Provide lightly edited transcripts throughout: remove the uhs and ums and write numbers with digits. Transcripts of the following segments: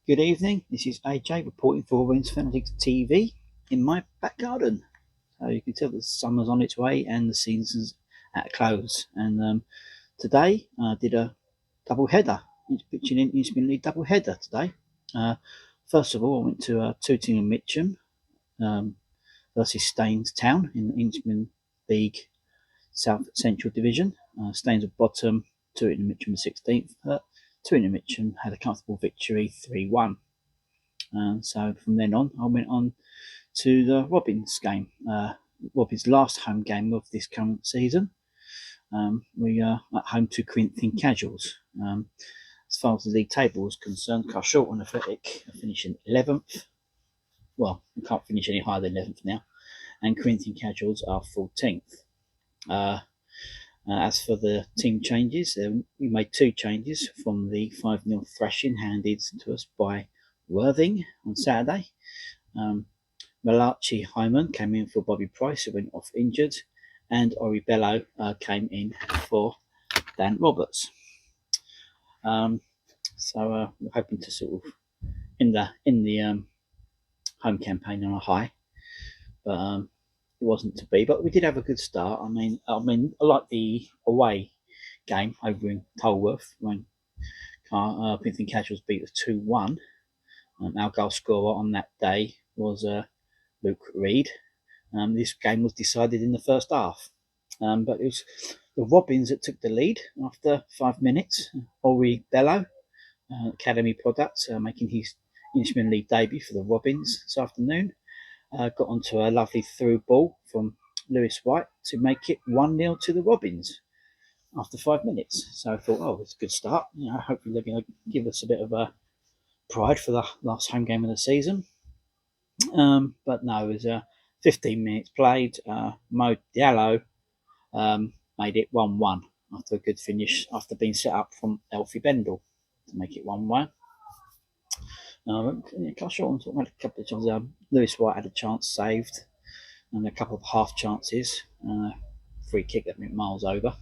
Good evening, this is AJ reporting for Fanatics TV in my back garden. So you can tell the summer's on its way and the season's at a close. And today I did a double header, pitching in Isthmian League double header today. Uh, First of all, I went to Tooting and Mitcham versus Staines Town in the Isthmian League South Central Division. Staines were bottom, Tooting and Mitcham were 16th. Tooting and Mitcham had a comfortable victory 3-1. So from then on, I went on to the Robins game, Robins' last home game of this current season. We are at home to Corinthian Casuals. As far as the league table is concerned, Carshalton Athletic are finishing 11th. Well, we can't finish any higher than 11th now. And Corinthian Casuals are 14th. As for the team changes, we made two changes from the 5-0 thrashing handed to us by Worthing on Saturday. Malachi Hyman came in for Bobby Price, who went off injured, and Ori Bello came in for Dan Roberts. So we're hoping to sort of end the home campaign on a high, but it wasn't to be. But we did have a good start. I mean, I like the away game over in Tolworth when Corinthian Casuals beat us 2-1. Our goal scorer on that day was Luke Reed. This game was decided in the first half, but it was the Robins that took the lead after 5 minutes. Ori Bello, Academy product, making his Isthmian League debut for the Robins this afternoon, got onto a lovely through ball from Lewis White to make it 1-0 to the Robins after 5 minutes. So I thought, oh, it's a good start. Hopefully they're going to give us a bit of a pride for the last home game of the season. But no, it was 15 minutes played. Mo Diallo made it 1-1 after a good finish after being set up from Elfie Bendel to make it 1-1. Carshalton had a couple of chances. Lewis White had a chance saved and a couple of half chances. Free kick that went miles over.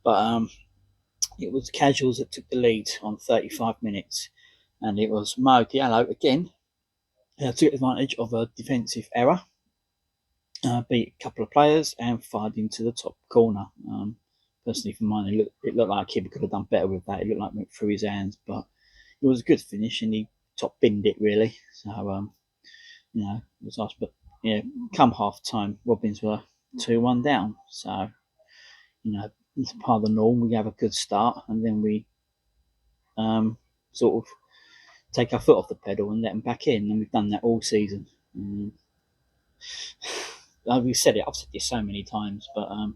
But it was the Casuals that took the lead on 35 minutes. And it was Mo Diallo again took advantage of a defensive error, beat a couple of players and fired into the top corner. Personally, for mine, it looked like a kid could have done better with that. It looked like it went through his hands, but it was a good finish and he top binned it really. So, it was nice. But come half time, Robins were 2-1 down. So, it's part of the norm. We have a good start and then we sort of take our foot off the pedal and let them back in, and we've done that all season. I've said this so many times, but it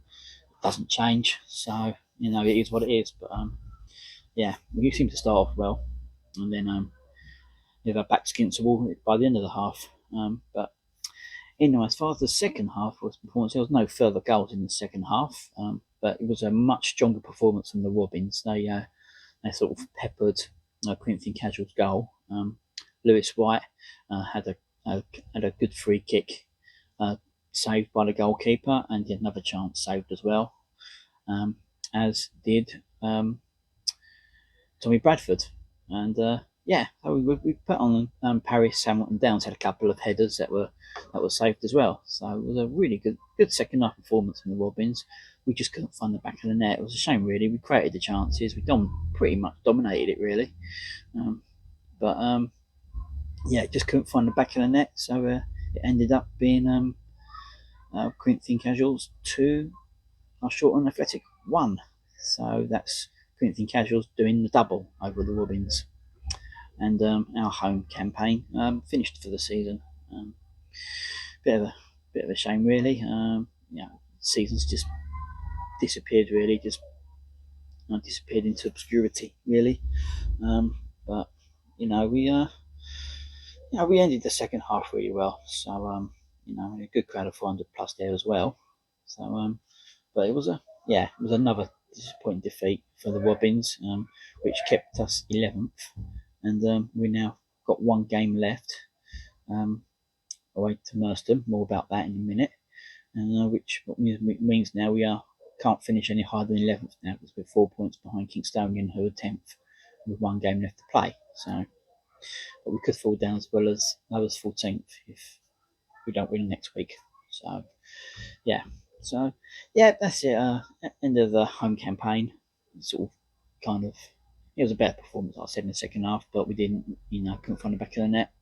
doesn't change. So it is what it is. But we seem to start off well, and then with our backs against the wall by the end of the half. But as far as the second half was performance, there was no further goals in the second half, but it was a much stronger performance from the Robins. They sort of peppered Corinthian Casuals goal. Lewis White had a good free kick saved by the goalkeeper, and he had another chance saved as well, as did Tommy Bradford. And we put on Paris Hamilton Downs had a couple of headers that were saved as well. So it was a really good second half performance from the Robins. We just couldn't find the back of the net. It was a shame, really. We created the chances. We pretty much dominated it, really. Just couldn't find the back of the net. So it ended up being Corinthian Casuals 2, Carshalton Athletic 1. So that's Corinthian Casuals doing the double over the Robins. And our home campaign finished for the season. Bit of a shame, really. Season's just disappeared, really. Just disappeared into obscurity, really. But we ended the second half really well. So a good crowd of 400 plus there as well. So but it was another disappointing defeat for the Robins, which kept us 11th, and we now got one game left away to Merstham. More about that in a minute, and which means now we can't finish any higher than 11th now because we're 4 points behind Kingstonian, who are 10th, with one game left to play. So but we could fall down as well as others 14th if we don't win next week. So yeah, that's it. End of the home campaign. Sort of, kind of, it was a better performance, like I said, in the second half, but we didn't, couldn't find the back of the net.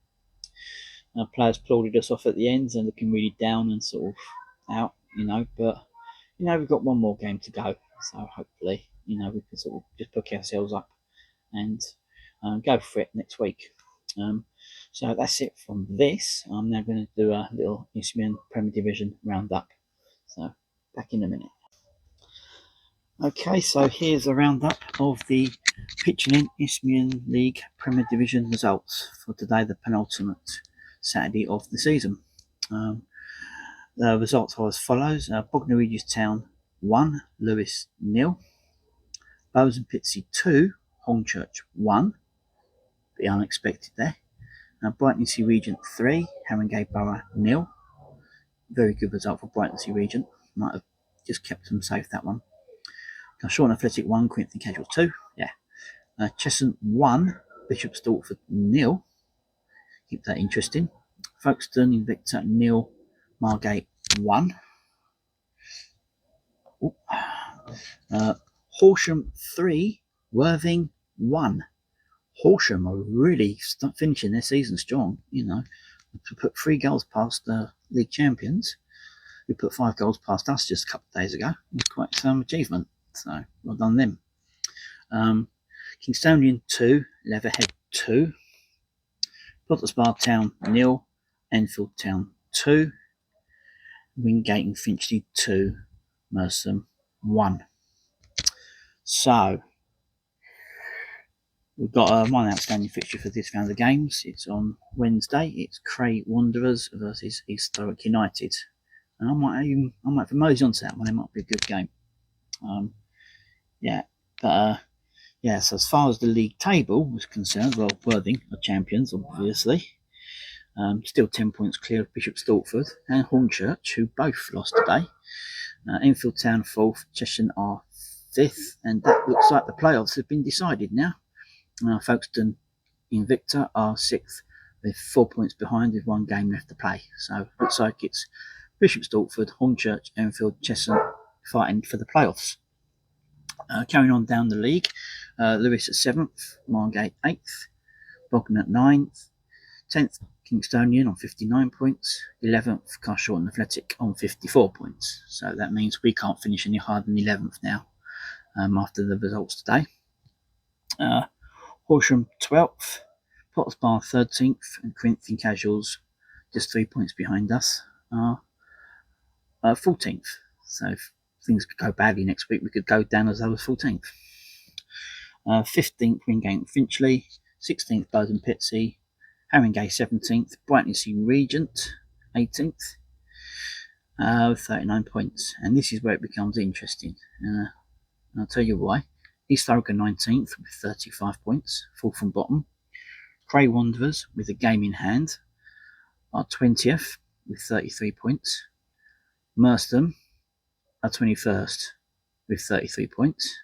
Players applauded us off at the ends and looking really down and sort of out, but we've got one more game to go, so hopefully, we can sort of just pick ourselves up and go for it next week. So that's it from this. I'm now going to do a little Isthmian Premier Division roundup. So back in a minute. Okay, so here's a roundup of the Pitching Isthmian League Premier Division results for today, the penultimate Saturday of the season. The results are as follows: Bognor Regis Town 1, Lewis 0, Bowes and Pitsea 2, Hornchurch 1. The unexpected there. Brighton Sea Regent 3, Haringey Borough 0. Very good result for Brighton Sea Regent. Might have just kept them safe, that one. Carshalton Athletic 1, Corinthian Casual 2. Yeah. Cheshunt 1, Bishop Stortford 0. Keep that interesting. Folkestone Invicta 0, Margate 1. Horsham 3, Worthing 1. Horsham are really finishing their season strong, to put 3 goals past the league champions, who put 5 goals past us just a couple of days ago. It's quite some achievement, so well done them. Kingstonian 2, Leatherhead 2, Potters Bar Town 0, Enfield Town 2, Wingate and Finchley 2, Merstham 1. So we've got one outstanding fixture for this round of games. It's on Wednesday. It's Cray Wanderers versus Historic United, and I might for mosey onto that one. It might be a good game. So as far as the league table was concerned, well, Worthing are champions, obviously. Still 10 points clear of Bishop Stortford and Hornchurch, who both lost today. Enfield Town 4th, Cheshire are 5th, and that looks like the playoffs have been decided now. Folkestone Invicta are 6th with 4 points behind with 1 game left to play. So looks like it's Bishop Stortford, Hornchurch, Enfield, Cheshire fighting for the playoffs. Carrying on down the league, Lewis at 7th, Margate 8th, Bognor at 9th, 10th Kingstonian on 59 points, 11th Carshalton Athletic on 54 points. So that means we can't finish any higher than 11th now after the results today. Horsham 12th, Potters Bar 13th, and Corinthian Casuals, just 3 points behind us, are 14th. So if things could go badly next week, we could go down as low as 14th. 15th, Wingate and Finchley, 16th, Bowes and Pitsea, Haringey 17th, Brighton Sea Regent 18th, with 39 points. And this is where it becomes interesting. And I'll tell you why. East Thurrock 19th with 35 points, 4th from bottom. Cray Wanderers, with a game in hand, are 20th with 33 points. Merstham are 21st with 33 points.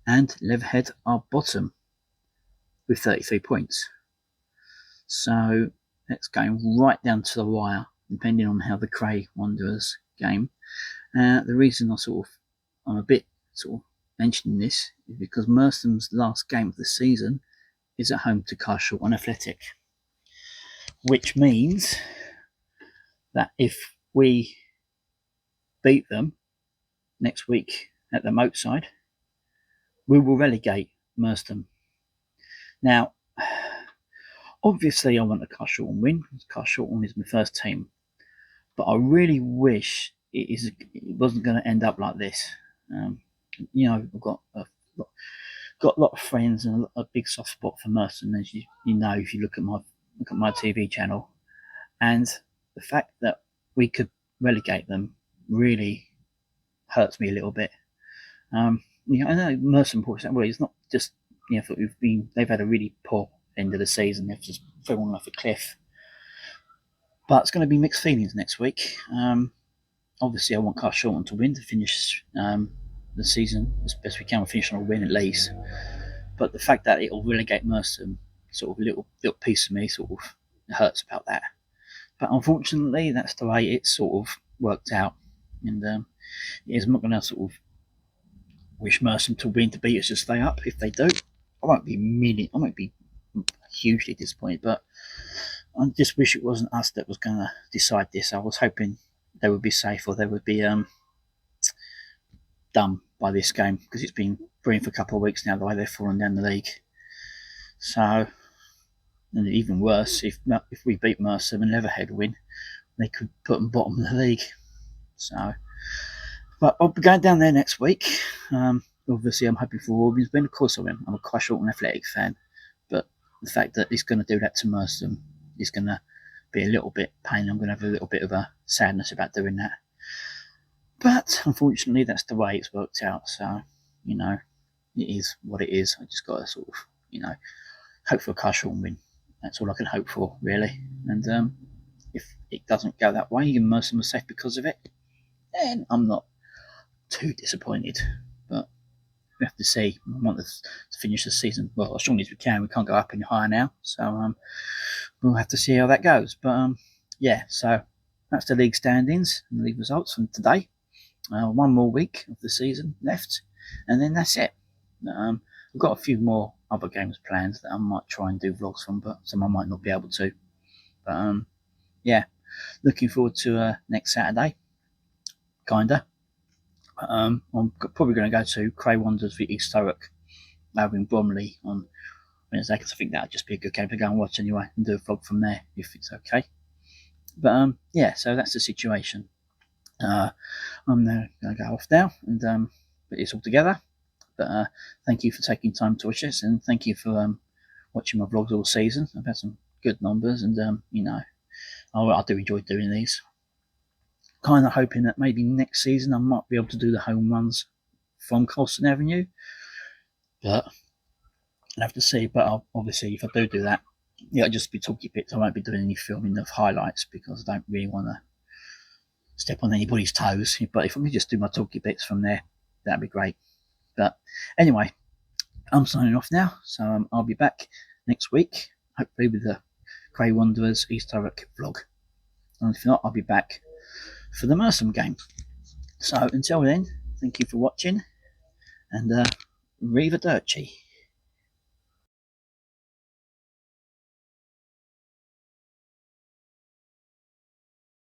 And Leatherhead are bottom with 33 points. So that's going right down to the wire, depending on how the Cray Wanderers game. The reason I'm a bit mentioning this is because Mertham's last game of the season is at home to Carshalton Athletic, which means that if we beat them next week at the Moat side, we will relegate Merstham. Now, obviously I want a Carshalton win. Carshalton is my first team, but I really wish it wasn't going to end up like this. I've got a lot of friends and a big soft spot for Merstham, as you know if you look at my TV channel, and the fact that we could relegate them really hurts me a little bit. I know Merstham, well, it's not just they've had a really poor end of the season. They've just fallen off a cliff, but it's going to be mixed feelings next week. Obviously, I want Carshalton to win to finish the season as best we can. We'll finish on a win at least. But the fact that it will relegate Merstham sort of little piece of me sort of hurts about that. But unfortunately, that's the way it sort of worked out. And I'm not going to sort of wish Mercer to win to beat us to stay up. If they do, I won't be hugely disappointed, but I just wish it wasn't us that was going to decide this. I was hoping they would be safe, or they would be done by this game, because it's been brewing for a couple of weeks now, the way they've fallen down the league. So, and even worse, if we beat Mercer and Leatherhead win, they could put them bottom of the league. So, but I'll be going down there next week. Obviously, I'm hoping for Albion's win. Of course I am. I'm a Carshalton Athletic fan. But the fact that he's going to do that to Mercer is going to be a little bit pain. I'm going to have a little bit of a sadness about doing that. But unfortunately, that's the way it's worked out. So, it is what it is. I just got to sort of, hope for a Carshalton win. That's all I can hope for, really. And if it doesn't go that way and Mercer was safe because of it, then I'm not too disappointed. But we have to see. I want to finish the season well as strongly as we can. We can't go up any higher now, so we'll have to see how that goes. But so that's the league standings and the league results from today. One more week of the season left, and then that's it. I've got a few more other games planned that I might try and do vlogs from, but some I might not be able to. But looking forward to next Saturday. Kinda. I'm probably going to go to Cray Wanderers v East Thurrock over in Bromley on Wednesday, because I think that would just be a good game to go and watch anyway, and do a vlog from there if it's okay. But so that's the situation. I'm now going to go off now and put this all together. But thank you for taking time to watch this, and thank you for watching my vlogs all season. I've had some good numbers, and I do enjoy doing these. Kind of hoping that maybe next season I might be able to do the home runs from Colston Avenue, but I'll have to see. But obviously, if I do that, it'll just be talkie bits. I won't be doing any filming of highlights, because I don't really want to step on anybody's toes. But if I can just do my talkie bits from there, that'd be great. But anyway, I'm signing off now, so I'll be back next week, hopefully with the Cray Wanderers East Thurrock vlog. And if not, I'll be back for the Mercer game. So until then, thank you for watching, and arrivederci.